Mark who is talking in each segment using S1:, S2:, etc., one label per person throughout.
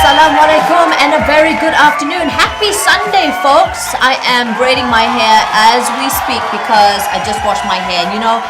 S1: Assalamualaikum and a very good afternoon. Happy Sunday, folks. I am braiding my hair as we speak because I just washed my hair. And you know,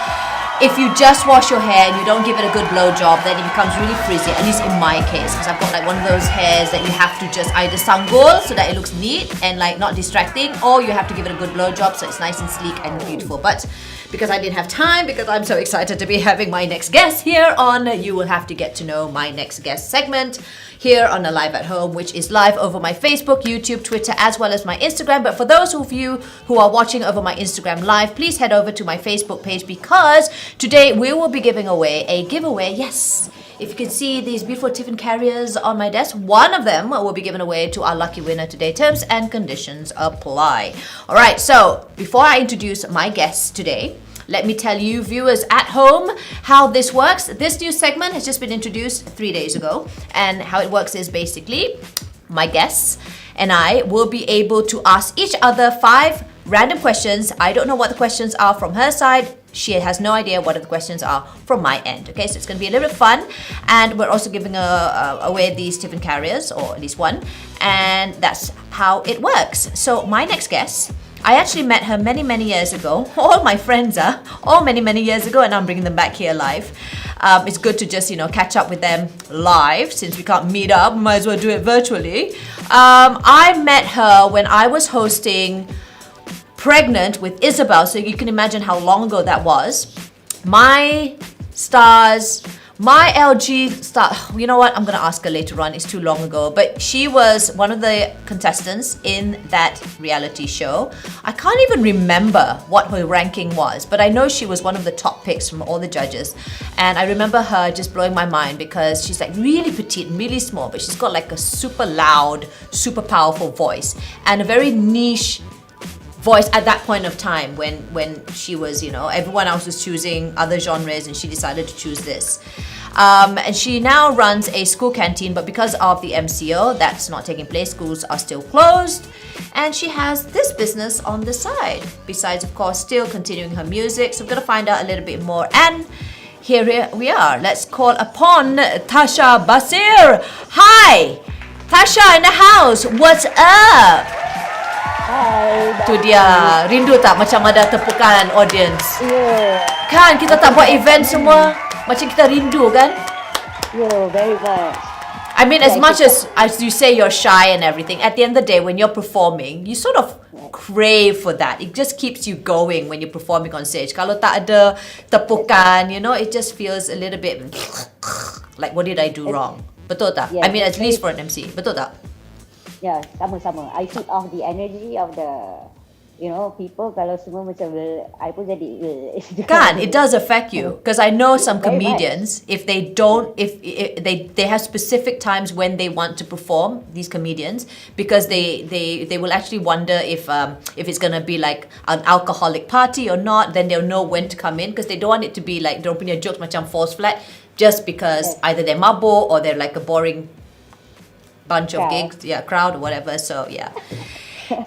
S1: if you just wash your hair and you don't give it a good blow job, then it becomes really frizzy, at least in my case, because I've got like one of those hairs that you have to just either sanggol so that it looks neat and like not distracting, or you have to give it a good blow job so it's nice and sleek and beautiful. But because I didn't have time, because I'm so excited to be having my next guest here on You Will Have to Get to Know My Next Guest segment here on a Live at Home, which is live over my Facebook, YouTube, Twitter, as well as my Instagram. But for those of you who are watching over my Instagram live, please head over to my Facebook page because today we will be giving away a giveaway. Yes, if you can see these beautiful Tiffin carriers on my desk, one of them will be given away to our lucky winner today. Terms and conditions apply. All right, so before I introduce my guests today, let me tell you, viewers at home, how this works. This new segment has just been introduced 3 days ago. And how it works is basically my guests and I will be able to ask each other 5 random questions. I don't know what the questions are from her side. She has no idea what the questions are from my end. Okay, so it's going to be a little bit fun. And we're also giving away these Tiffin carriers, or at least one. And that's how it works. So my next guest, I actually met her many years ago. All my friends are all many years ago, and I'm bringing them back here live. It's good to just catch up with them live since we can't meet up. Might as well do it virtually. I met her when I was hosting Pregnant with Isabel, so you can imagine how long ago that was. My LG star, you know what, I'm going to ask her later on, it's too long ago, but she was one of the contestants in that reality show. I can't even remember what her ranking was, but I know she was one of the top picks from all the judges. And I remember her just blowing my mind because she's like really petite, really small, but she's got like a super loud, super powerful voice and a very niche voice at that point of time when she was, everyone else was choosing other genres and she decided to choose this. And she now runs a school canteen, but because of the MCO, that's not taking place. Schools are still closed. And she has this business on the side, besides, of course, still continuing her music. So I'm going to find out a little bit more. And here we are. Let's call upon Tashya Basir. Hi! Tasha in the house. What's up?
S2: Hai.
S1: Tu dia. Rindu tak macam ada tepukan audience?
S2: Yeah.
S1: Kan kita tak buat event semua, macam kita rindu kan?
S2: Yeah, very much.
S1: I mean, as much as you say you're shy and everything, at the end of the day when you're performing, you sort of crave for that. It just keeps you going when you're performing on stage. Kalau tak ada tepukan, it just feels a little bit like, what did I do wrong? Betul tak?
S2: Yeah,
S1: I mean, at least for an MC. Betul tak?
S2: Yeah, sama-sama. I feed off the energy of the, people. Kalau semua macam, I pun jadi.
S1: Kan, it does affect you. Because I know some
S2: Very
S1: comedians, if they don't, if they have specific times when they want to perform, these comedians, because they will actually wonder if it's gonna be like an alcoholic party or not. Then they'll know when to come in because they don't want it to be like don't punya jokes macam falls flat just because either they're mabuk or they're like a boring bunch of crowd or whatever. So yeah.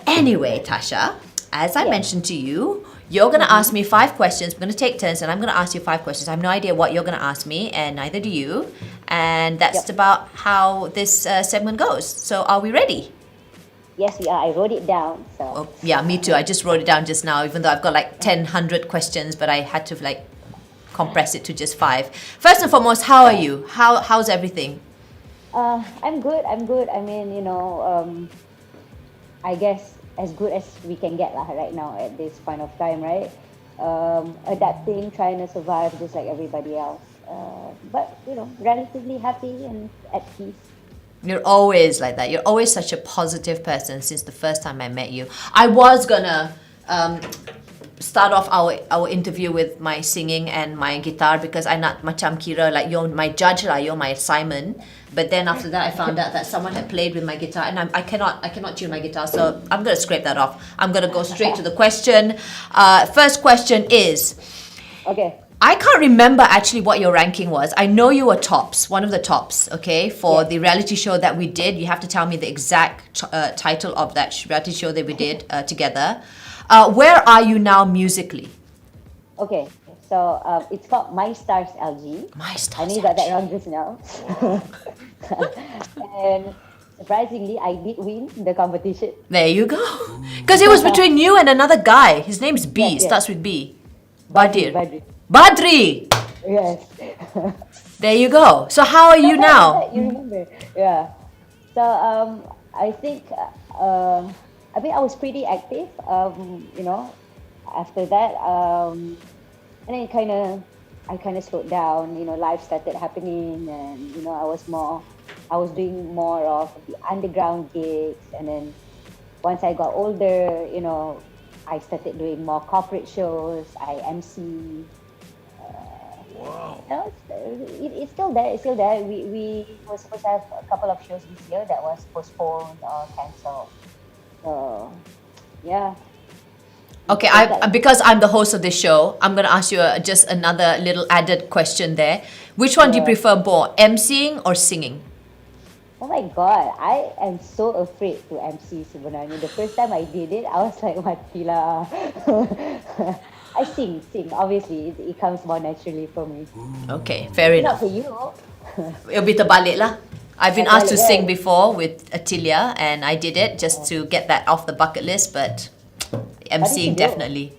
S1: Anyway, Tasha, as I mentioned to you, you're going to ask me 5 questions. We're going to take turns and I'm going to ask you 5 questions. I have no idea what you're going to ask me and neither do you. And that's about how this segment goes. So are we ready?
S2: Yes, we are. I wrote it down. So.
S1: Oh, yeah, me too. I just wrote it down just now, even though I've got like 100 questions, but I had to like compress it to just 5. First and foremost, how are you? How's everything?
S2: I'm good. I mean, I guess as good as we can get right now at this point of time, right? Adapting, trying to survive just like everybody else. But, relatively happy and at peace.
S1: You're always like that. You're always such a positive person since the first time I met you. I was gonna start off our interview with my singing and my guitar because I nak macam kira like you're my judge lah, you're my Simon. But then after that I found out that someone had played with my guitar and I cannot tune my guitar, so I'm gonna scrape that off. I'm gonna go straight to the question. First question is,
S2: okay.
S1: I can't remember actually what your ranking was. I know you were tops, one of the tops, okay, for the reality show that we did. You have to tell me the exact title of that reality show that we did together. Where are you now musically?
S2: Okay, so it's called MyStarz LG.
S1: MyStarz
S2: I know you got that wrong just now. And surprisingly, I did win the competition.
S1: There you go. Because it was between you and another guy. His name's B.
S2: Yes, yes.
S1: Starts with B.
S2: Badri,
S1: Badir.
S2: Badri.
S1: Badri.
S2: Yes.
S1: There you go. So how are you now?
S2: You remember? Yeah. So I think I mean I was pretty active. After that, and then I kind of slowed down. Life started happening, and I was doing more of the underground gigs, and then once I got older, I started doing more corporate shows. I MC.
S3: Wow.
S2: It's still there. It's still there. We were supposed to have a couple of shows this year that was postponed or cancelled. So, yeah.
S1: Okay, because I'm the host of this show, I'm going to ask you just another little added question there. Which one do you prefer more, emceeing or singing?
S2: Oh my God, I am so afraid to MC sebenarnya. The first time I did it, I was like, matilah. I sing. Obviously, it comes more naturally for me.
S1: Okay, fair enough.
S2: Not for you.
S1: It'll be terbalik lah. I've been asked to sing before with Atilia, and I did it just to get that off the bucket list, but emceeing definitely.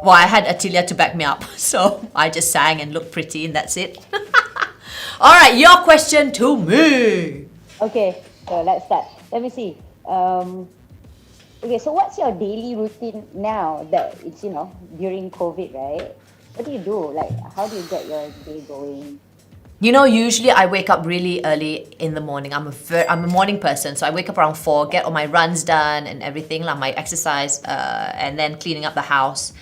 S1: Well, I had Atilia to back me up, so I just sang and looked pretty, and that's it. All right, your question to me.
S2: Okay, so let's start. Let me see. Okay, so what's your daily routine now that it's, during COVID, right? What do you do? Like, how do you get your day going?
S1: Usually I wake up really early in the morning. I'm a morning person, so I wake up around 4, get all my runs done and everything, like my exercise, and then cleaning up the house.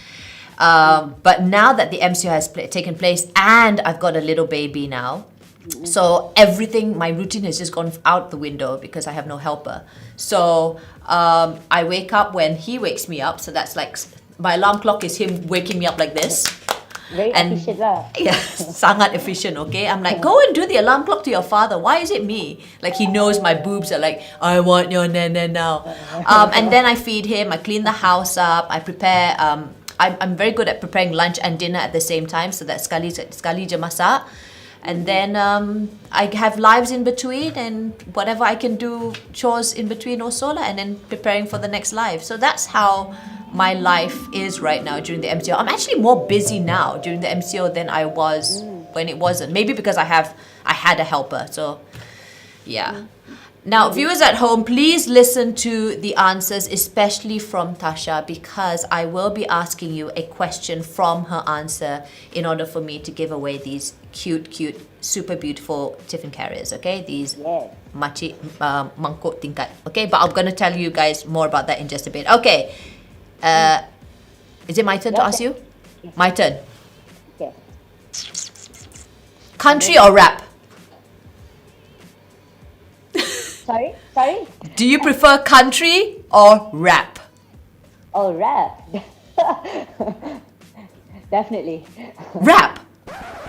S1: But now that the MCO has taken place and I've got a little baby now, so my routine has just gone out the window because I have no helper. So I wake up when he wakes me up. So that's like, my alarm clock is him waking me up like this.
S2: Very efficient lah.
S1: Yeah, sangat efficient, okay? I'm like, go and do the alarm clock to your father. Why is it me? Like, he knows my boobs are like, I want your nana now. And then I feed him, I clean the house up, I prepare, I'm very good at preparing lunch and dinner at the same time, so that's sekali je masak. And then I have lives in between and whatever I can do, chores in between also lah, and then preparing for the next live. So that's how my life is right now during the MCO. I'm actually more busy now during the MCO than I was when it wasn't. Maybe because I had a helper. So yeah. Now, viewers at home, please listen to the answers, especially from Tashya, because I will be asking you a question from her answer in order for me to give away these cute, super beautiful Tiffin carriers, okay? These Makcik Mangkuk Tingkat, okay? But I'm going to tell you guys more about that in just a bit. Okay. Is it my turn to ask you?
S2: Yes.
S1: My turn.
S2: Okay.
S1: Country or rap?
S2: Sorry?
S1: Do you prefer country or rap?
S2: Oh, rap. Definitely.
S1: Rap?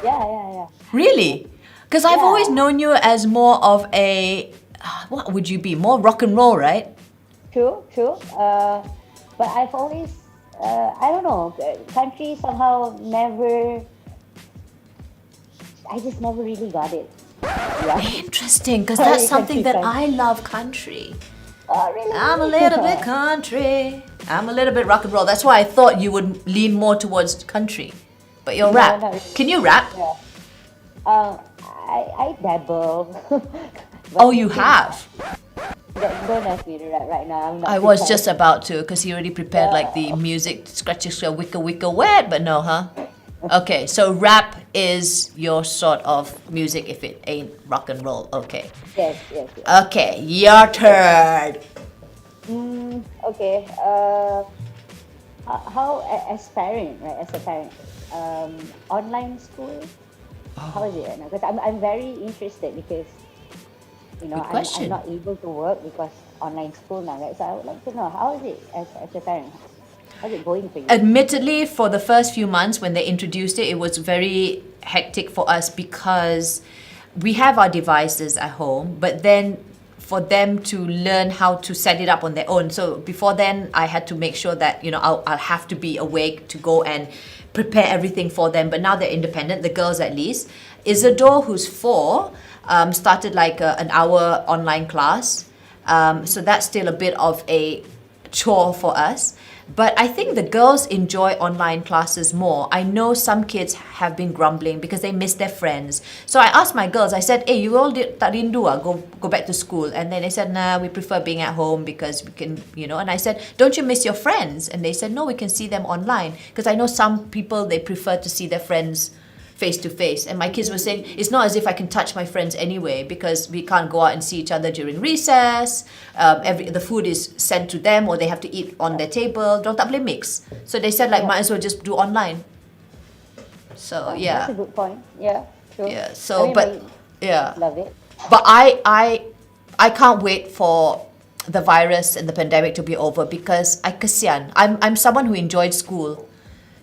S2: Yeah.
S1: Really? Because I've always known you as more of a, what would you be? More rock and roll, right?
S2: True. But I've always, I don't know, country somehow I just never really got it. Yeah.
S1: Interesting, because that's something that I love, country.
S2: Oh, really?
S1: I'm a little bit country. I'm a little bit rock and roll. That's why I thought you would lean more towards country. But you're rap.
S2: Not really.
S1: Can you rap?
S2: Yeah. I dabble.
S1: Oh, you have?
S2: Don't ask me to rap right now. I'm not
S1: I was
S2: prepared.
S1: just about to, because he already prepared like the music, scratches, wicka wet, but no, huh? Okay, so rap is your sort of music if it ain't rock and roll. Okay.
S2: Yes.
S1: Okay, your turn.
S2: Okay. How as a parent, online school, how is it? Because I'm very interested because I'm not able to work because online school now, right? So I would like to know, how is it as a parent? How's it going for you?
S1: Admittedly, for the first few months when they introduced it, it was very hectic for us because we have our devices at home, but then for them to learn how to set it up on their own. So before then, I had to make sure that, I'll have to be awake to go and prepare everything for them. But now they're independent, the girls at least. Isadore, who's 4, started like an hour online class. So that's still a bit of a chore for us. But I think the girls enjoy online classes more. I know some kids have been grumbling because they miss their friends. So I asked my girls, I said, hey, you all tak rindu go back to school? And then they said, nah, we prefer being at home because we can, and I said, don't you miss your friends? And they said, no, we can see them online. Because I know some people, they prefer to see their friends face to face. And my kids were saying, it's not as if I can touch my friends anyway because we can't go out and see each other during recess. The food is sent to them or they have to eat on their table. Don't tak boleh mix. So they said like might as well just do online. So yeah.
S2: That's a good point. Yeah, true.
S1: Yeah. So yeah.
S2: Love it.
S1: But I can't wait for the virus and the pandemic to be over because I kesian. I'm someone who enjoyed school.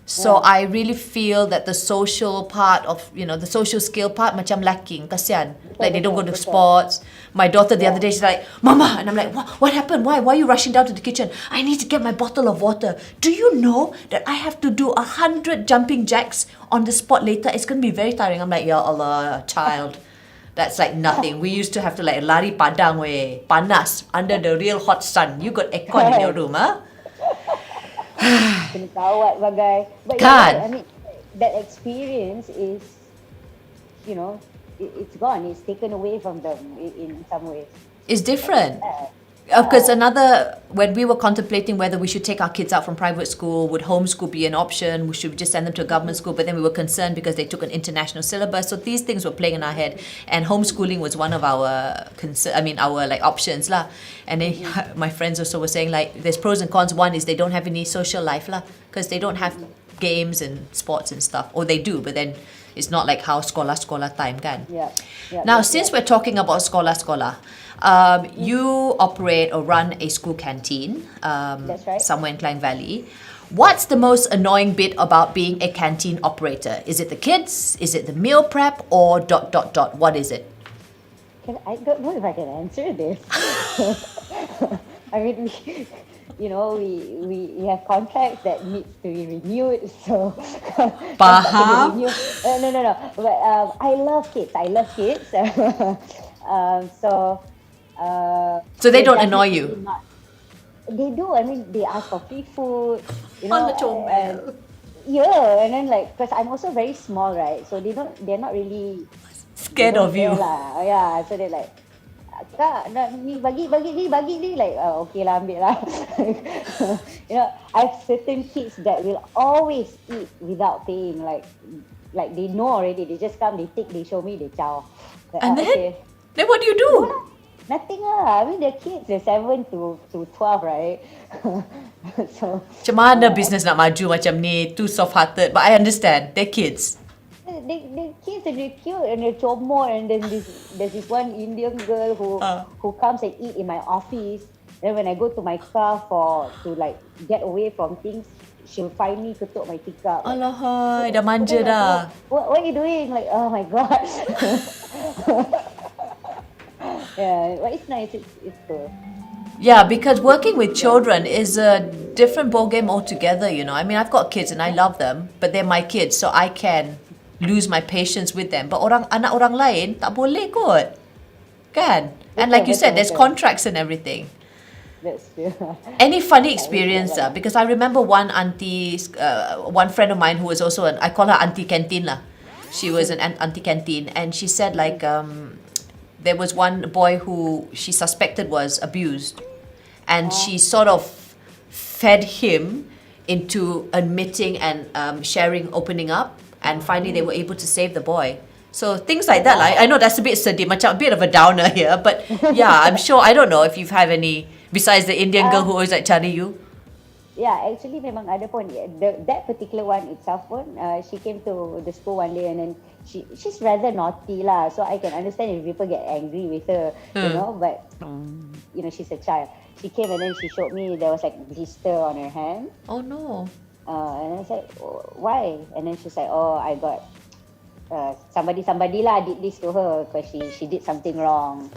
S1: So I really feel that the social part of, the social skill part macam lacking. Kasihan. Like they don't go to sports. My daughter the other day, she's like, Mama. And I'm like, what happened? Why are you rushing down to the kitchen? I need to get my bottle of water. Do you know that I have to do 100 jumping jacks on the spot later? It's going to be very tiring. I'm like, Ya Allah, child. That's like nothing. We used to have to like lari padang panas under the real hot sun. You got aircon in your room, huh?
S2: Kena kawat bagai. But
S1: Kan?
S2: I mean, that experience is, it's gone. It's taken away from them in some ways.
S1: It's different. Of course, when we were contemplating whether we should take our kids out from private school, would homeschool be an option? We should just send them to a government school? But then we were concerned because they took an international syllabus. So these things were playing in our head, and homeschooling was one of our options lah. And then my friends also were saying like, there's pros and cons. One is they don't have any social life lah, because they don't have games and sports and stuff, or they do, but then it's not like how sekolah time kan. Now, since we're talking about sekolah, you operate or run a school canteen.
S2: That's right.
S1: Somewhere in Klang Valley. What's the most annoying bit about being a canteen operator? Is it the kids? Is it the meal prep? Or ... What is it?
S2: I don't know if I can answer this. I mean, we have contracts that need to be renewed, so
S1: Faham?
S2: No. But I love kids.
S1: So they don't annoy you?
S2: They do. I mean, they ask for free food.
S1: Comel.
S2: And then because I'm also very small, right? So they're not really
S1: scared of you.
S2: Yeah, so they're like, Kak, ni bagi ni, like okay lah, ambil lah. I have certain kids that will always eat without paying, like they know already. They just come, they take, they show me, they chow. Like,
S1: And then?
S2: Okay.
S1: Then what do you do?
S2: Nothing lah. I mean, they're kids, they're 7 to 12, right? So
S1: Macam mana business nak maju macam ni, too soft-hearted. But I understand, they're kids.
S2: They're kids and they're cute and they're comel, and then there's this one Indian girl who comes and eat in my office. Then when I go to my car to like get away from things, she'll find me ketuk my tikar.
S1: Alahai, dah manja dah.
S2: What are you doing? Like, oh my god. Yeah, but it's nice. It's cool.
S1: Yeah, because working with children is a different ballgame altogether, I mean, I've got kids and I love them, but they're my kids, so I can lose my patience with them. But anak orang lain tak boleh kot. Kan? And like you said, there's contracts and everything.
S2: That's true.
S1: Any funny experience? Because I remember one auntie, one friend of mine who was also I call her Auntie Canteen lah. She was an Auntie Canteen, and she said like there was one boy who she suspected was abused, and she sort of fed him into admitting and sharing, opening up, and finally they were able to save the boy. So things like that. I know that's a bit sedih, macam a bit of a downer here, but yeah, I'm sure, I don't know if you've had any, besides the Indian girl who always like cari you.
S2: Yeah, actually memang ada pun. That particular one itself pun, she came to the school one day and then she's rather naughty lah. So I can understand if people get angry with her, but she's a child. She came and then she showed me there was like blister on her hand.
S1: Oh no.
S2: And I was like, why? And then she's like, oh, I got somebody lah did this to her because she did something wrong.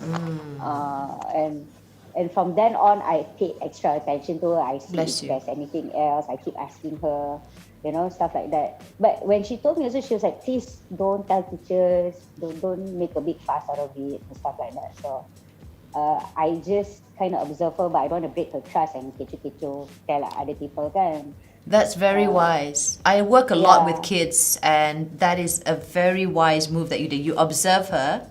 S2: And from then on, I paid extra attention to her. I see if there's anything else. I keep asking her. stuff like that. But when she told me also, she was like, please don't tell teachers, don't make a big fuss out of it and stuff like that. So I just kind of observe her, but I don't want to break her trust and kecoh-kecoh tell other people kan.
S1: That's very wise. I work a lot with
S2: Yeah.
S1: kids, and that is a very wise move that you did. You observe her,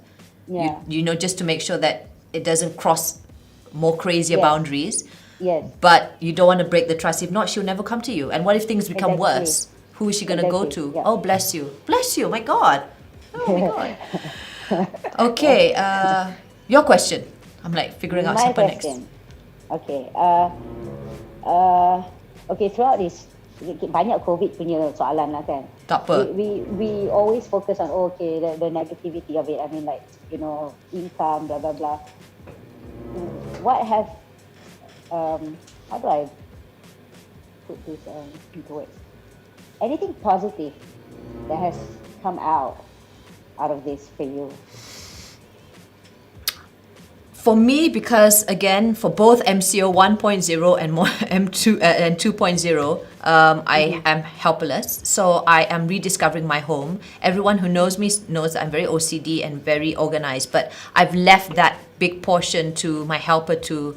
S2: Yeah.
S1: just to make sure that it doesn't cross more crazier
S2: Yes.
S1: boundaries.
S2: Yes.
S1: But you don't want to break the trust. If not, she'll never come to you. And what if things become
S2: Exactly.
S1: worse? Who is she going to go
S2: Exactly,
S1: to?
S2: yeah.
S1: Oh, bless you. Bless you. My God. Oh, my God. Okay. Your question. I'm like figuring out
S2: My
S1: siapa next.
S2: question. Okay. Okay, throughout this, banyak COVID punya soalan lah kan.
S1: Tak apa.
S2: We always focus on the negativity of it. I mean, like, income, blah blah blah. What have how do I put this into words? Anything positive that has come out of this for you?
S1: For me, because again, for both MCO 1.0 and more M2 and 2.0, I am helpless. So I am rediscovering my home. Everyone who knows me knows that I'm very OCD and very organized, but I've left that big portion to my helper to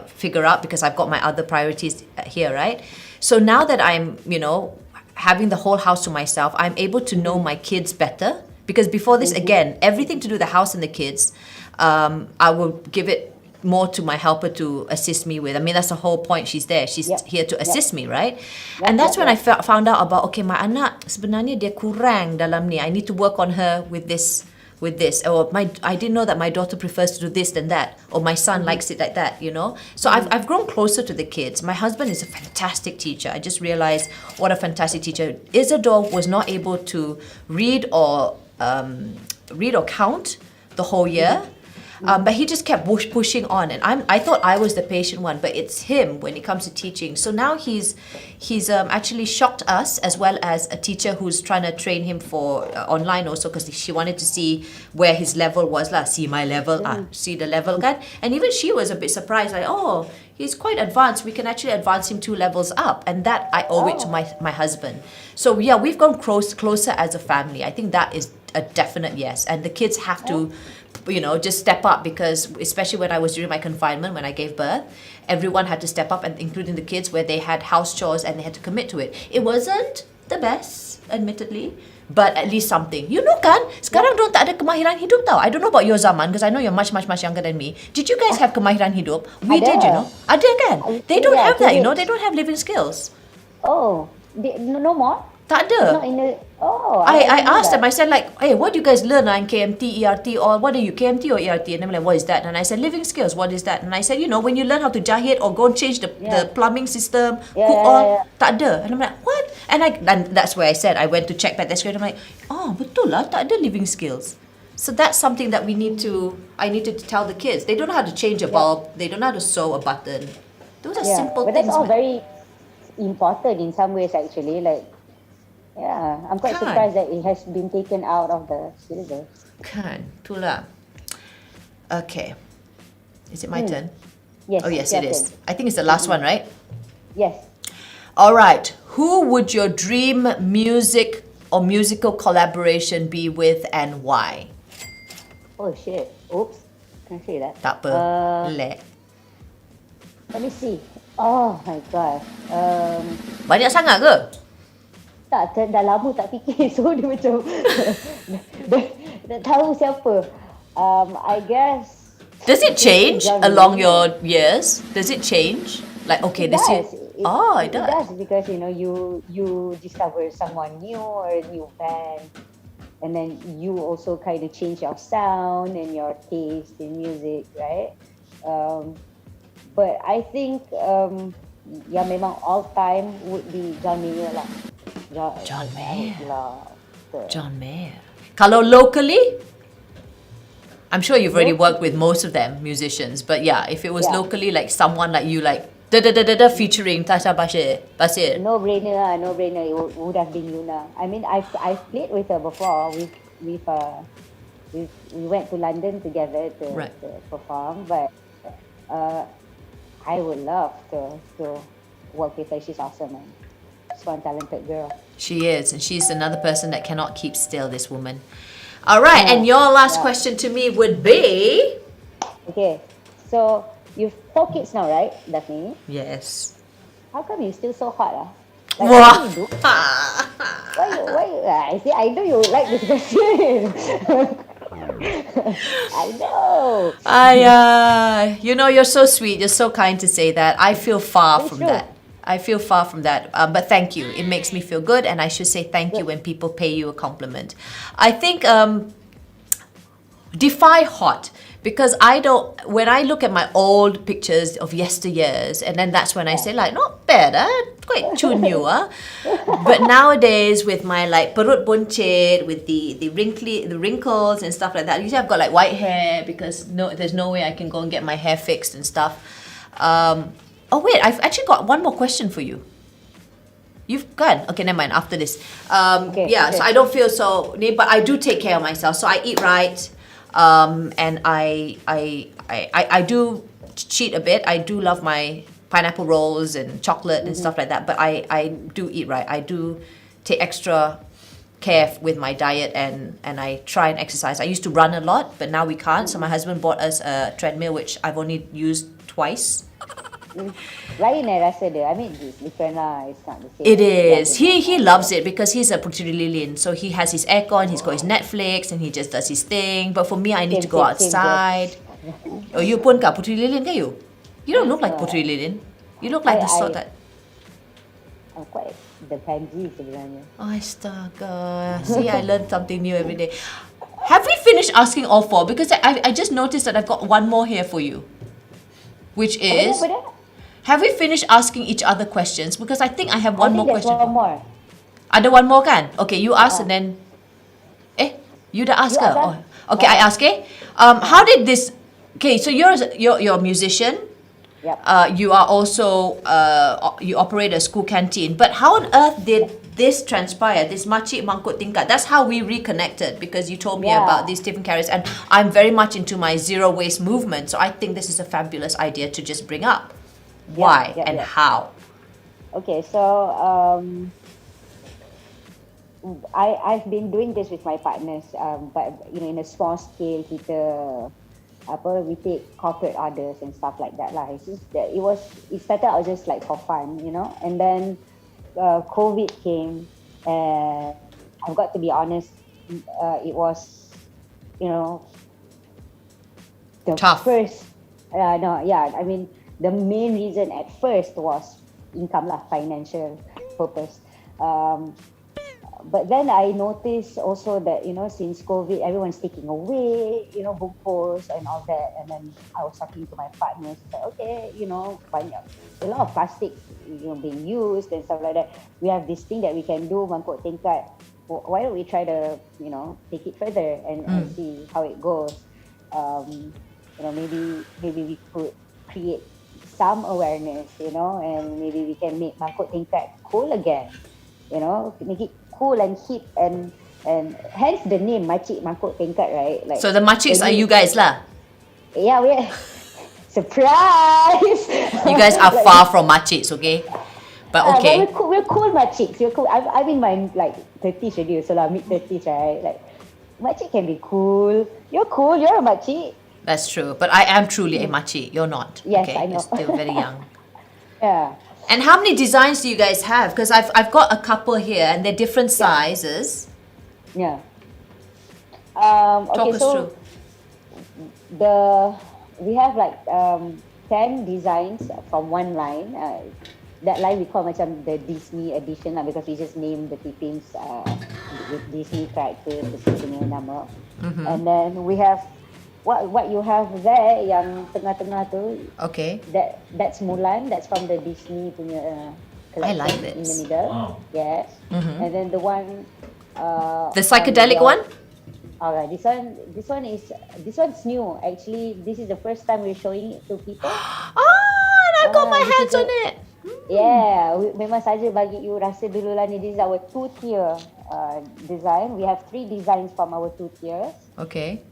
S1: figure out because I've got my other priorities here, right? So now that I'm, having the whole house to myself, I'm able to know my kids better. Because before this, again, everything to do with the house and the kids, I will give it more to my helper to assist me with. I mean, that's the whole point. She's there. She's here to assist me, right? And that's when I found out about, okay, my anak sebenarnya dia kurang dalam ni. I need to work on her with this. Or I didn't know that my daughter prefers to do this than that. Or my son likes it like that, So I've grown closer to the kids. My husband is a fantastic teacher. I just realized what a fantastic teacher. Isadore was not able to read or count the whole year. But he just kept pushing on, and I thought I was the patient one, but it's him when it comes to teaching. So now he's actually shocked us, as well as a teacher who's trying to train him for online also, because she wanted to see where his level was lah. See my level, see the level kan. And even she was a bit surprised, like, oh, he's quite advanced. We can actually advance him 2 levels up, and that I owe it to my husband. So yeah, we've gone closer as a family. I think that is a definite yes, and the kids have to just step up, because especially when I was during my confinement, when I gave birth, everyone had to step up, and including the kids, where they had house chores and they had to commit to it. It wasn't the best, admittedly, but at least something. Kan, sekarang dorang tak ada kemahiran hidup tau. I don't know about your zaman, because I know you're much younger than me. Did you guys have kemahiran hidup? We
S2: Ada.
S1: did, Ada kan? They don't have that,
S2: kids.
S1: They don't have living skills.
S2: Oh, no more?
S1: Tak
S2: It's
S1: ada.
S2: not in the... Oh,
S1: I
S2: didn't know
S1: asked
S2: that.
S1: them, I said like, hey, what do you guys learn in KMT, ERT, or what are you, KMT or ERT? And they were like, what is that? And I said, living skills, what is that? And I said, when you learn how to jahit or go and change the plumbing system, cook all, tak ada. And I'm like, what? And that's where I said, I went to check back that straight. I'm like, oh, betul lah, tak ada living skills. So that's something that I needed to tell the kids. They don't know how to change a bulb. They don't know how to sew a button. Those are simple
S2: but
S1: things.
S2: that's all
S1: man.
S2: very important in some ways, actually. Like, yeah, I'm quite
S1: Kan.
S2: surprised that it has been taken out of the syllabus.
S1: Kan, itulah. Okay. Is it my turn?
S2: Yes.
S1: Oh yes,
S2: your
S1: it is.
S2: turn.
S1: I think it's the last one, right?
S2: Yes.
S1: All right. Who would your dream music or musical collaboration be with, and why?
S2: Oh shit. Oops. Can I say that?
S1: Tak apa. Let.
S2: Let me see. Oh my god.
S1: Banyak sangat ke?
S2: Tak, dah lama tak fikir. So dia macam dah tahu siapa. I guess.
S1: Does it change
S2: Genre.
S1: along your years? Does it change? Like, okay,
S2: It
S1: this year.
S2: does.
S1: It
S2: It
S1: does.
S2: does, because you discover someone new or a new band, and then you also kind of change your sound and your taste in music, right? But I think yang memang all time would be John Mayer lah.
S1: John Mayer.
S2: Lah.
S1: John Mayer. Kalau locally, I'm sure you've already worked with most of them musicians, but yeah, if it was
S2: Yeah.
S1: locally, like someone like you, like featuring Tashya Basir.
S2: No brainer. It would have been Yuna. I mean, I've played with her before. We went to London together to perform, but I would love to work with her. She's awesome, man. She's one talented girl.
S1: She is, and she's another person that cannot keep still, this woman. All right,
S2: Yeah,
S1: and your last
S2: yeah.
S1: question to me would be...
S2: Okay, so you've 4 kids now, right, Daphne?
S1: Yes.
S2: How come you still so hot? Like,
S1: Wow.
S2: what do you do? I see, I know you like this question. I know.
S1: You know, you're so sweet. You're so kind to say that. I feel far
S2: It's
S1: from
S2: true.
S1: that. I feel far from that. But thank you. It makes me feel good, and I should say thank you when people pay you a compliment. I think defy hot, because I don't. When I look at my old pictures of yesteryears, and then that's when I say like, not bad, quite chunyu, But nowadays with my like perut buncit, with the wrinkles and stuff like that. Usually I've got like white hair because there's no way I can go and get my hair fixed and stuff. Oh wait, I've actually got one more question for you. You've got okay, never mind. After this,
S2: Okay.
S1: so I don't feel so. But I do take care of myself. So I eat right, and I do cheat a bit. I do love my pineapple rolls and chocolate and stuff like that. But I do eat right. I do take extra care with my diet, and I try and exercise. I used to run a lot, but now we can't. So my husband bought us a treadmill, which I've only used twice.
S2: Lain rasa dia. I mean, it's different lah. It's not the same.
S1: It is. He loves it because he's a Puteri Lilin. So he has his aircon, he's got his Netflix, and he just does his thing. But for me, I need to go
S2: Same,
S1: outside. Oh, you pun kah Puteri Lilin ke you? You don't look like Puteri Lilin. You look like the sort that...
S2: I'm quite the pansy sebenarnya.
S1: Oh, astaga. See, I learn something new every day. Have we finished asking all 4? Because I just noticed that I've got one more here for you. Which is...
S2: Apa dia?
S1: Have we finished asking each other questions? Because I think I have one
S2: I
S1: more
S2: think there's
S1: question.
S2: one more.
S1: Ada one more kan? Okay, you ask and then... you dah ask
S2: You
S1: ke?
S2: ask
S1: Oh, okay, I ask, how did this... Okay, so you're a musician.
S2: Yep.
S1: You are also... you operate a school canteen. But how on earth did this transpire, this Makcik Mangkuk Tingkat? That's how we reconnected, because you told me about these Tiffin carrots, and I'm very much into my zero waste movement. So I think this is a fabulous idea to just bring up. Why and how?
S2: Okay, so I've been doing this with my partners, but in a small scale, we take corporate orders and stuff like that lah. It's just that it started out just like for fun, and then COVID came, and I've got to be honest, it was the
S1: Tough.
S2: first. I mean, the main reason at first was income lah, financial purpose. But then I noticed also that, since COVID, everyone's taking away, bungkus and all that. And then I was talking to my partners, like, okay, banyak, a lot of plastic, being used and stuff like that. We have this thing that we can do, Mangkuk Tingkat. Why don't we try to, take it further and see how it goes? Maybe we could create some awareness, and maybe we can make Mangkuk Tingkat cool again, make it cool and hip, and hence the name Makcik Mangkuk Tingkat, right? Like,
S1: So the Makciks are you guys lah.
S2: Yeah, we surprise.
S1: You guys are far from Makciks, okay? But okay.
S2: But we're cool Makciks. We're cool. I'm in my like 30s already, so like mid 30s, right? Like, Makcik can be cool. You're cool. You're a Makcik.
S1: That's true. But I am truly a Makcik. You're not.
S2: Yes,
S1: okay?
S2: I know.
S1: You're still very young.
S2: Yeah.
S1: And how many designs do you guys have? Because I've got a couple here, and they're different sizes.
S2: Yeah.
S1: Talk
S2: Okay,
S1: us
S2: so
S1: through.
S2: we have like 10 designs from one line. That line we call macam the Disney edition lah, because we just name the Tiffins with Disney characters, punya nama. And then we have what you have there, yang tengah-tengah tu.
S1: Okay.
S2: That's Mulan. That's from the Disney punya
S1: I
S2: collection
S1: like
S2: in the
S1: this.
S2: middle. Wow. Yes. And then the one.
S1: The psychedelic one?
S2: Alright, this one's new. Actually, this is the first time we're showing it to people.
S1: And I got my hands on it.
S2: Yeah, memang saja bagi you rasa dulu lah ni. This is our 2-tier design. We have 3 designs from our 2 tiers.
S1: Okay.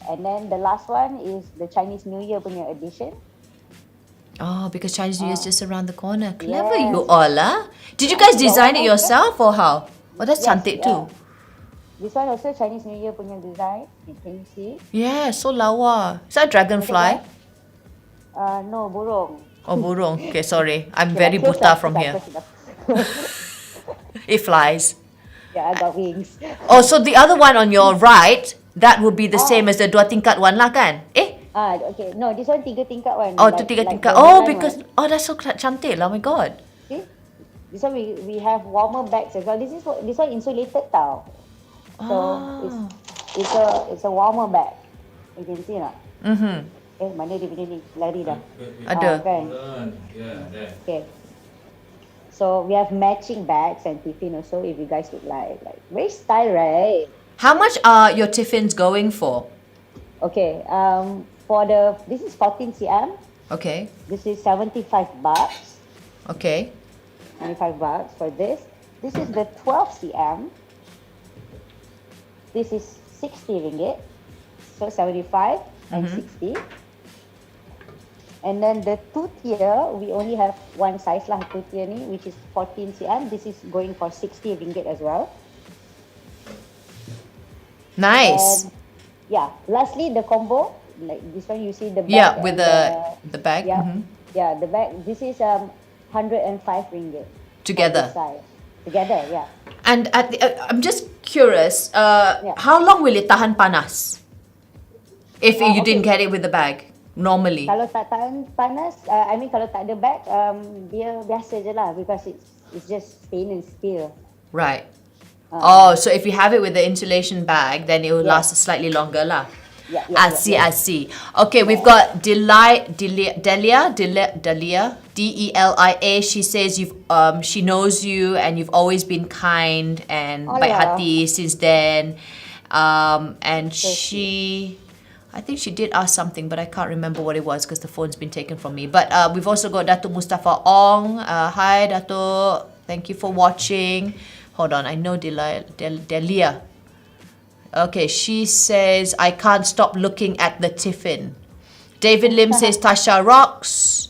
S2: And then the last one is the Chinese New Year punya edition.
S1: Oh, because Chinese New Year is just around the corner. Clever
S2: Yes.
S1: you all, ah. Did you guys design it yourself or how? Oh, that's cantik too.
S2: This one also Chinese New Year punya design. Can you see?
S1: Yeah, so lawa. Is that a dragonfly?
S2: No, burung.
S1: Oh, burung. Okay, sorry. I'm
S2: Okay,
S1: very
S2: close
S1: buta
S2: enough,
S1: from
S2: close
S1: here.
S2: enough, close enough.
S1: It flies.
S2: Yeah, I got wings.
S1: Oh, so the other one on your right, that would be the same as the dua tingkat one lah kan?
S2: Okay. No, this one 3 tingkat one.
S1: Oh, tu tiga tingkat.
S2: the
S1: Oh,
S2: Mulan
S1: because,
S2: one.
S1: oh, that's so cantik lah. Oh my God.
S2: See? This one we have warmer bags as well. This one insulated tau. So it's a warmer bag. You can see tak? Mana dia punya ni? Lari dah.
S1: Ada.
S2: Kan? Okay. So we have matching bags and Tiffin also if you guys would like. Very style, right?
S1: How much are your Tiffins going for?
S2: Okay. This is 14 cm.
S1: Okay.
S2: This is 75 bucks.
S1: Okay.
S2: 25 bucks for this. This is the 12 cm. This is 60 ringgit. So 75 and 60. And then the 2 tier, we only have one size lah, 2 tier ni, which is 14 cm. This is going for 60 ringgit as well.
S1: Nice.
S2: And yeah, lastly the combo, like this one you see the bag.
S1: Yeah, with
S2: and
S1: the bag.
S2: yeah, yeah, the bag. This is 105 ringgit.
S1: Together.
S2: For this size. Together, yeah.
S1: And I'm just curious, how long will it tahan panas? If you didn't get it with the bag, normally.
S2: Kalau tak tahan panas, kalau tak ada bag, dia biasa je lah because it's just stainless steel.
S1: Right. Oh, so if you have it with the insulation bag, then it will last slightly longer lah.
S2: Yeah,
S1: I see. Okay, we've got Delia, Delia. She says she knows you and you've always been kind and baik hati since then. And I think she did ask something, but I can't remember what it was because the phone's been taken from me. But we've also got Datuk Mustafa Ong. Hi, Datuk. Thank you for watching. Hold on, I know Delia. Okay, she says, I can't stop looking at the Tiffin. David Lim says, Tasha rocks.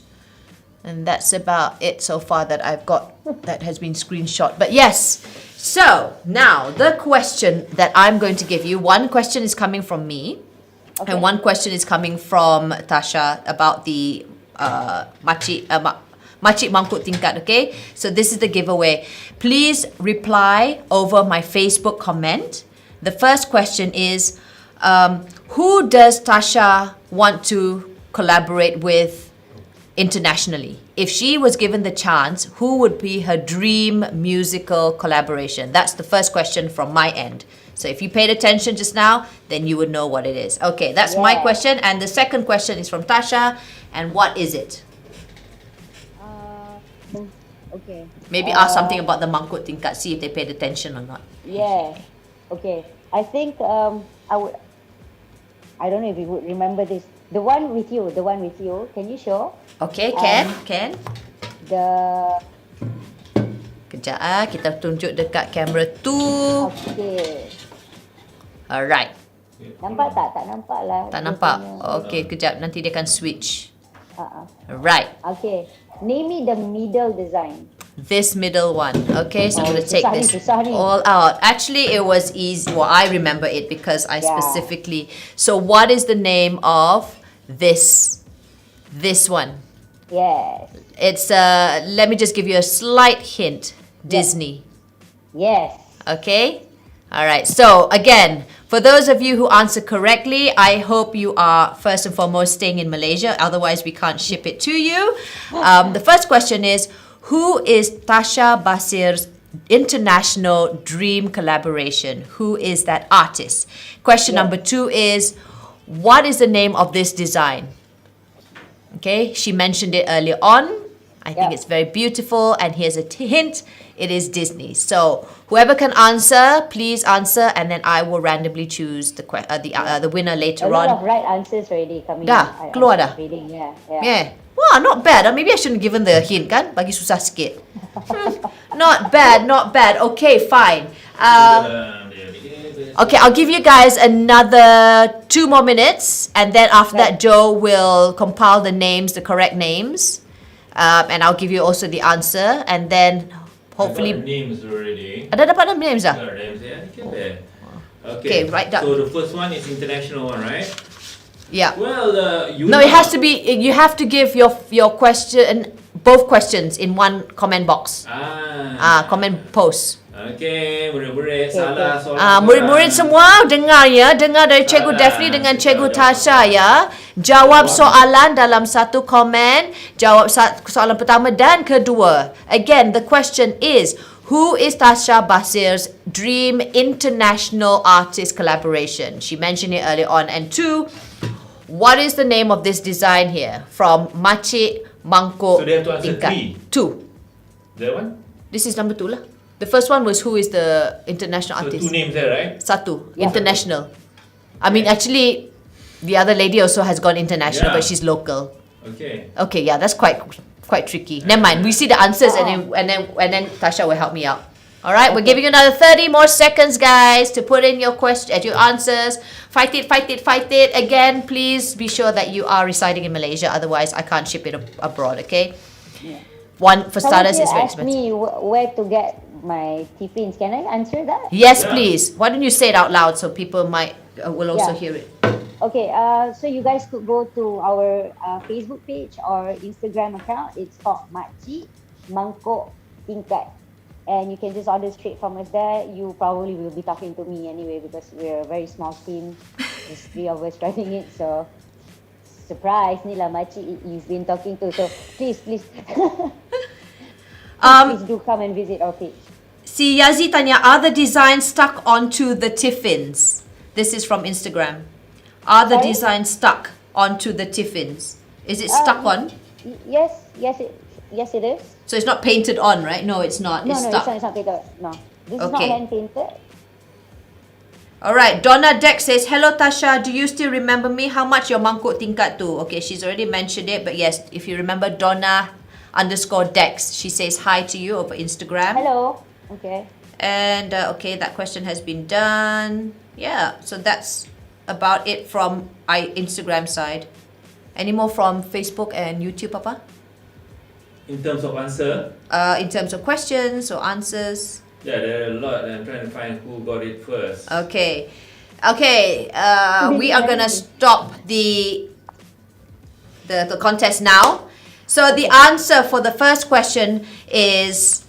S1: And that's about it so far that I've got that has been screenshot. But yes, so now the question that I'm going to give you, one question is coming from me. Okay. And one question is coming from Tasha about the Makcik Mangkuk Tingkat, okay? So this is the giveaway. Please reply over my Facebook comment. The first question is, who does Tasha want to collaborate with internationally? If she was given the chance, who would be her dream musical collaboration? That's the first question from my end. So if you paid attention just now, then you would know what it is. Okay, that's my question. And the second question is from Tasha. And what is it?
S2: Okay.
S1: Maybe ask something about the Mangkuk Tingkat, see if they paid attention or not.
S2: Yeah. Okay. I think I don't know if you would remember this. The one with you. Can you show?
S1: Okay, can.
S2: The
S1: Kejap kita tunjuk dekat kamera tu.
S2: Okay.
S1: Alright.
S2: Nampak tak? Tak nampak lah.
S1: Tak nampak? Okay, kejap. Nanti dia akan switch.
S2: Uh-uh.
S1: Alright.
S2: Okay. Name me the middle design.
S1: This middle one. Okay, so I'm going to take this
S2: susah ni.
S1: all out. Actually, it was easy. Well, I remember it because I specifically... So what is the name of this one?
S2: Yes.
S1: It's, let me just give you a slight hint. Disney.
S2: Yes.
S1: Okay? Alright, so again, for those of you who answer correctly, I hope you are first and foremost staying in Malaysia. Otherwise, we can't ship it to you. The first question is, who is Tashya Basir's international dream collaboration? Who is that artist? Question number 2 is, what is the name of this design? Okay, she mentioned it earlier on. I think it's very beautiful. And here's a hint. It is Disney. So whoever can answer, please answer. And then I will randomly choose the winner later on.
S2: A lot of right answers already coming.
S1: Dah, keluar dah.
S2: Reading,
S1: Yeah. Wow, not bad. Maybe I shouldn't have given the hint kan? Bagi susah sikit. Not bad. Okay, fine. Okay, I'll give you guys another 2 more minutes, and then after that, Joe will compile the names, the correct names, and I'll give you also the answer, and then hopefully.
S3: I got the names already.
S1: Ada dapat names dah?
S3: Got names, yeah, you can there.
S1: Okay, write down.
S3: So the first one is international one, right?
S1: Yeah.
S3: Well,
S1: No, it has to be. You have to give your question, both questions in one comment box. Comment post.
S3: Okay, murid-murid salah soalan.
S1: Murid-murid semua dengar dari Cikgu Daphne dengan Cikgu Tasya ya. Jawab soalan dalam satu komen. Jawab soalan pertama dan kedua. Again, the question is, who is Tashya Basir's dream international artist collaboration? She mentioned it earlier on. And 2, what is the name of this design here from Makcik Mangkuk
S3: So they have to answer
S1: Tingkat? 2.
S3: That one?
S1: This is number 2 lah. The first one was who is the international
S3: So
S1: artist.
S3: 2 names there, right?
S1: Satu, international. I mean, actually, the other lady also has gone international,
S3: Yeah.
S1: but she's local.
S3: Okay.
S1: Okay, yeah, that's quite tricky. Never mind. We see the answers, and then Tasya will help me out. All right, we're giving you another 30 more seconds, guys, to put in your your answers. Fight it. Again, please be sure that you are residing in Malaysia. Otherwise, I can't ship it abroad. Okay.
S2: Yeah.
S1: One for starters is very
S2: ask
S1: expensive.
S2: me where to get my Tiffins. Can I answer that?
S1: Yes,
S3: Yeah.
S1: please. Why don't you say it out loud so people might will also hear it.
S2: Okay, so you guys could go to our Facebook page or Instagram account. It's called Makcik Mangkuk Tingkat. And you can just order straight from us there. You probably will be talking to me anyway because we're a very small team. There's 3 of us running it. So, surprise, ni lah Makcik you've been talking to. So, please. please do come and visit our page.
S1: Si Yazi tanya, are the designs stuck onto the Tiffins? This is from Instagram. Are the
S2: Sorry?
S1: designs stuck onto the Tiffins? Is it stuck on?
S2: Yes, it is.
S1: So it's not painted on, right? No, it's not.
S2: No,
S1: It's
S2: it's
S1: stuck.
S2: not painted. No, this is not
S1: Okay.
S2: hand painted.
S1: All right. Donna Dex says, hello Tasya, do you still remember me? How much your mangkuk tingkat tu? Okay, she's already mentioned it, but yes, if you remember Donna_Dex, she says hi to you over Instagram.
S2: Hello. Okay.
S1: And okay, that question has been done. Yeah, so that's about it from Instagram side. Any more from Facebook and YouTube, Papa?
S3: In terms of answer,
S1: In terms of questions or answers?
S3: yeah, there are a lot. I'm trying to find who got it first.
S1: Okay. We are gonna stop the contest now. So the answer for the first question is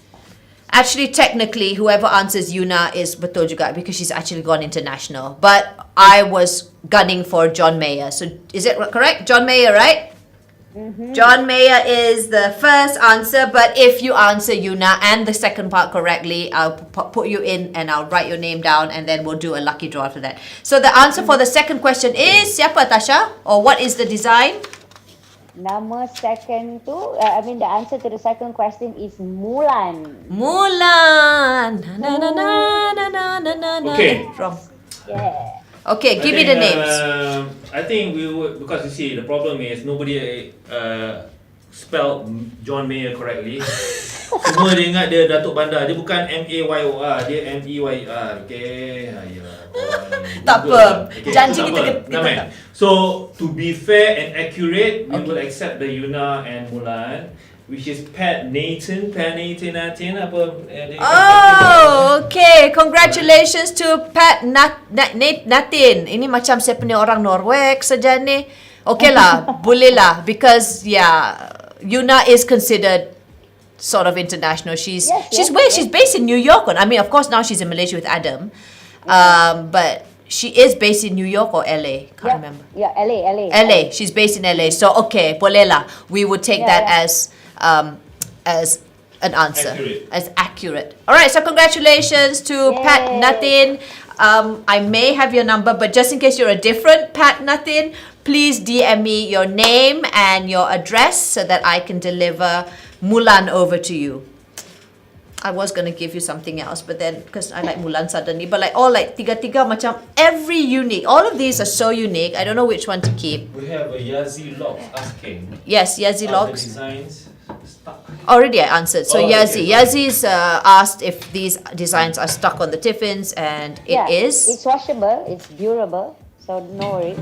S1: actually technically whoever answers Yuna is betul juga because she's actually gone international. But I was gunning for John Mayer. So is it correct? John Mayer, right?
S2: Mm-hmm.
S1: John Mayer is the first answer, but if you answer Yuna and the second part correctly, I'll put you in and I'll write your name down and then we'll do a lucky draw for that. So the answer for the second question is siapa, Tasya? Or what is the design?
S2: Nama second tu, the answer to the second question is Mulan.
S1: Mulan. Na na na na na na na na.
S3: Okay.
S1: Wrong.
S2: Yeah.
S1: Okay, give me the names.
S3: I think we would, because you see the problem is nobody spelled John Mayer correctly. Semua dia ingat dia Datuk Bandar. Dia bukan M-A-Y-O-R, dia M-E-Y-R. Okay.
S1: Tak apa. Janji kita
S3: Namai. So to be fair and accurate, we will accept the Yuna and Mulan, which is Natin, apa?
S1: Oh, okay. Congratulations to Natin. Ini macam saya punya orang Norweg saja ni. Okay lah, boleh lah. Because Yuna is considered sort of international. She's based in New York. I mean, of course now she's in Malaysia with Adam. But she is based in New York or LA. Can't remember.
S2: Yeah, LA.
S1: LA. She's based in LA. So okay, boleh lah. We would take that as an answer. As accurate. Alright, so congratulations to Pat Natin. I may have your number, but just in case you're a different Pat Natin, please DM me your name and your address so that I can deliver Mulan over to you. I was gonna give you something else, but then because I like Mulan suddenly, but like all like tiga macam every unique. All of these are so unique. I don't know which one to keep.
S3: We have a Yazi Locks asking.
S1: Yes, Yazi
S3: Are the
S1: Locks.
S3: designs stuck?
S1: Already I answered. So
S3: Oh,
S1: Yazi.
S3: okay.
S1: Yazi's asked if these designs are stuck on the Tiffins, and it is.
S2: It's washable, it's durable, so no worries.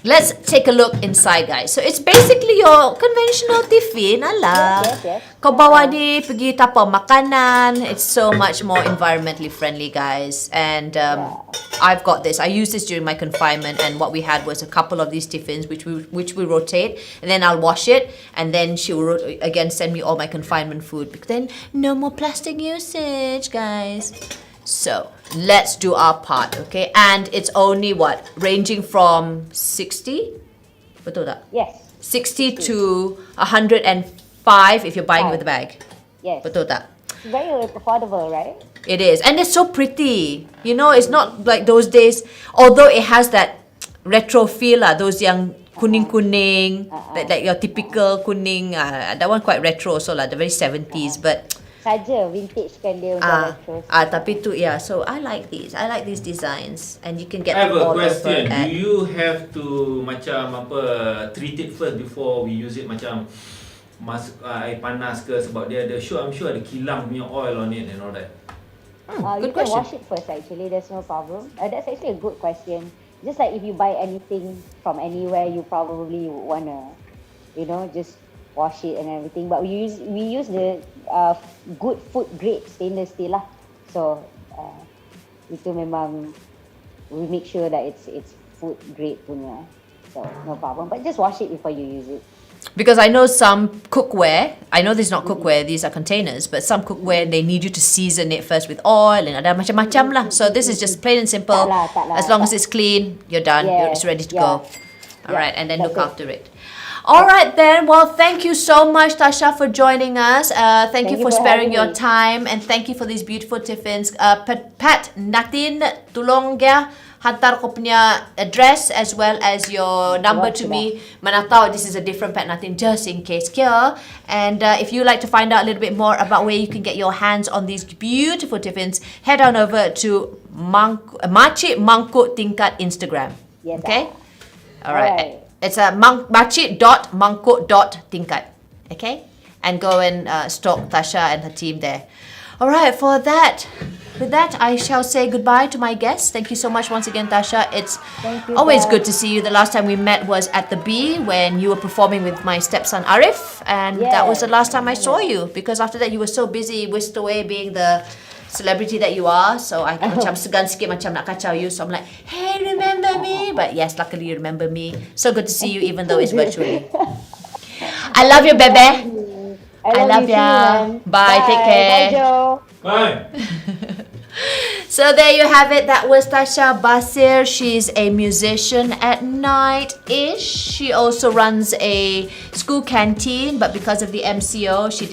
S1: Let's take a look inside, guys. So it's basically your conventional Tiffin. Alah.
S2: Yes.
S1: Kau bawa ni pergi tapau makanan. It's so much more environmentally friendly, guys. And I've got this. I used this during my confinement, and what we had was a couple of these Tiffins, which we rotate, and then I'll wash it, and then she will again send me all my confinement food. Because then no more plastic usage, guys. So let's do our part, okay? And it's only what? Ranging from 60? Betul tak?
S2: Yes.
S1: 60 to 105 if you're buying with a bag.
S2: Yes.
S1: Betul tak?
S2: It's very affordable, right?
S1: It is. And it's so pretty. You know, it's not like those days, although it has that retro feel lah, those yang kuning-kuning, like your typical kuning, that one quite retro also lah, the very 70s, but
S2: Saja vintage kan dia untuk retro.
S1: tapi tu so I like these designs, and you can get
S3: I have
S1: them
S3: a
S1: all
S3: question.
S1: over
S3: Do you have to macam apa treat it first before we use it, macam air panas ke, sebab dia ada I'm sure ada kilang punya oil on it and all that.
S2: You
S1: good
S2: can
S1: question.
S2: wash it first actually, there's no problem. That's actually a good question. Just like if you buy anything from anywhere, you probably wanna, just wash it and everything. But we use the good food grade stainless steel lah. So itu memang we make sure that it's food grade punya. So no problem. But just wash it before you use it.
S1: Because I know some cookware, I know this is not cookware, these are containers, but some cookware, they need you to season it first with oil and ada macam-macam lah. So this is just plain and simple.
S2: Tak lah,
S1: As long as it's clean, you're done. It's ready to go. Alright, and then
S2: that's
S1: look
S2: it.
S1: after it. Alright then, well, thank you so much, Tashya, for joining us. Thank you for sparing your time, and thank you for these beautiful Tiffins. Pat, Natin, tolong dia hantar kau punya address as well as your number to me. Mana tahu this is a different Pat Natin, just in case here. And if you like to find out a little bit more about where you can get your hands on these beautiful Tiffins, head on over to Makcik Mangkuk Tingkat Instagram.
S2: Yes.
S1: Okay?
S2: Alright.
S1: It's a makcik.mangkuk.tingkat. Okay? And go and stalk Tashya and her team there. Alright, with that, I shall say goodbye to my guests. Thank you so much once again, Tashya. It's always good to see you. The last time we met was at the B when you were performing with my stepson Arif, and that was the last time I saw you, because after that you were so busy, whisked away being the celebrity that you are. So I macam segan sikit macam nak kacau you. So I'm like, hey, remember me? But yes, luckily you remember me. So good to see you even though it's virtually. I love you, baby. I love
S2: you
S1: ya.
S2: too, man.
S1: Bye. Take care.
S2: Bye, Joe.
S3: Bye.
S1: So there you have it. That was Tashya Basir. She's a musician at night-ish. She also runs a school canteen, but because of the MCO, she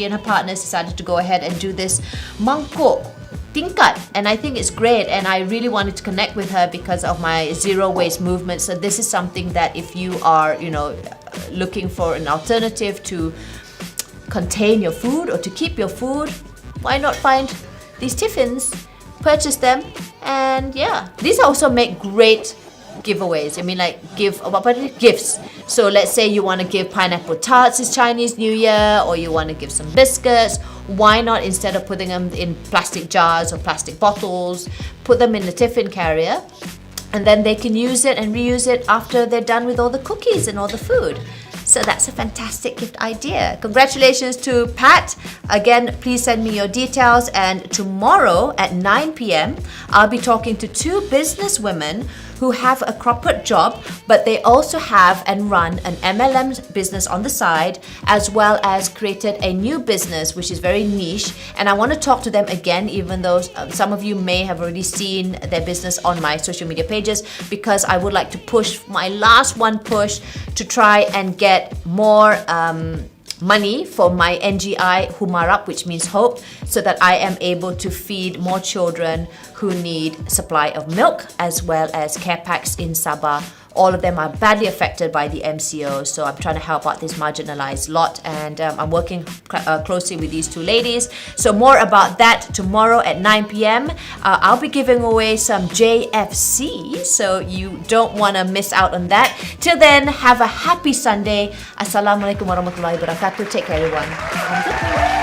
S1: and her partners decided to go ahead and do this Mangkuk Tingkat, and I think it's great, and I really wanted to connect with her because of my zero waste movement. So this is something that if you are, looking for an alternative to contain your food or to keep your food, why not find these Tiffins, purchase them, and these also make great giveaways. I mean, like gifts. So let's say you want to give pineapple tarts this Chinese New Year, or you want to give some biscuits. Why not, instead of putting them in plastic jars or plastic bottles, put them in the Tiffin carrier, and then they can use it and reuse it after they're done with all the cookies and all the food. So that's a fantastic gift idea. Congratulations to Pat. Again, please send me your details. And tomorrow at 9 p.m, I'll be talking to two businesswomen who have a corporate job, but they also have and run an MLM business on the side, as well as created a new business, which is very niche. And I want to talk to them again, even though some of you may have already seen their business on my social media pages, because I would like to push my last one push to try and get more money for my NGI Humarap, which means hope, so that I am able to feed more children who need supply of milk, as well as care packs in Sabah All of them are badly affected by the MCO, so I'm trying to help out this marginalized lot, and I'm working closely with these two ladies. So more about that tomorrow at 9 p.m. I'll be giving away some JFC, so you don't want to miss out on that. Till then, have a happy Sunday. Assalamualaikum warahmatullahi wabarakatuh. Take care, everyone.